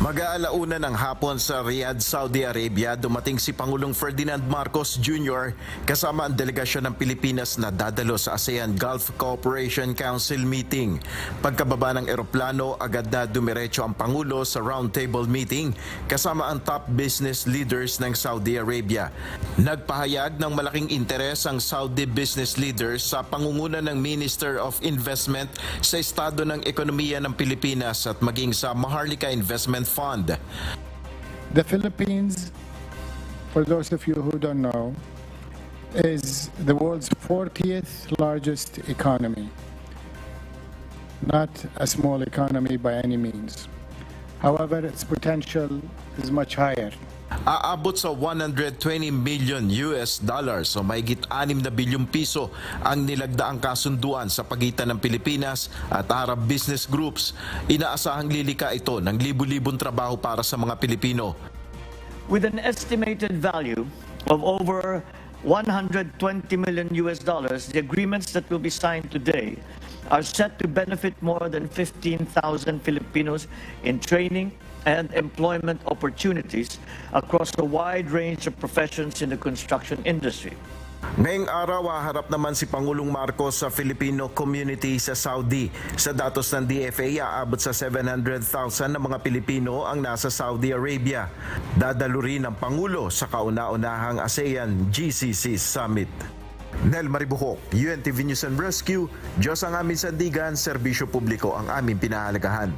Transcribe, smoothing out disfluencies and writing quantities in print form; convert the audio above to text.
Mag-aalauna ng hapon sa Riyadh, Saudi Arabia, dumating si Pangulong Ferdinand Marcos Jr. kasama ang delegasyon ng Pilipinas na dadalo sa ASEAN Gulf Cooperation Council meeting. Pagkababa ng eroplano, agad na dumiretso ang Pangulo sa roundtable meeting kasama ang top business leaders ng Saudi Arabia. Nagpahayag ng malaking interes ang Saudi business leaders sa pangunguna ng Minister of Investment sa estado ng ekonomiya ng Pilipinas at maging sa Maharlika Investment Fund. The Philippines, for those of you who don't know, is the world's 40th largest economy. Not a small economy by any means. However, its potential is much higher. Aabot sa 120 million US dollars o mahigit 6 na bilyong piso ang nilagdaang kasunduan sa pagitan ng Pilipinas at Arab business groups. Inaasahang lilika ito ng libu-libong trabaho para sa mga Pilipino. With an estimated value of over 120 million US dollars, the agreements that will be signed today are set to benefit more than 15,000 Filipinos in training and employment opportunities across a wide range of professions in the construction industry. Ngayong araw, haharap naman si Pangulong Marcos sa Filipino community sa Saudi. Sa datos ng DFA, aabot sa 700,000 na mga Pilipino ang nasa Saudi Arabia. Dadalo rin ang Pangulo sa kauna-unahang ASEAN GCC Summit. Nel Maribuhok, UNTV News and Rescue. Diyos ang aming sandigan, serbisyo publiko ang aming pinahalagahan.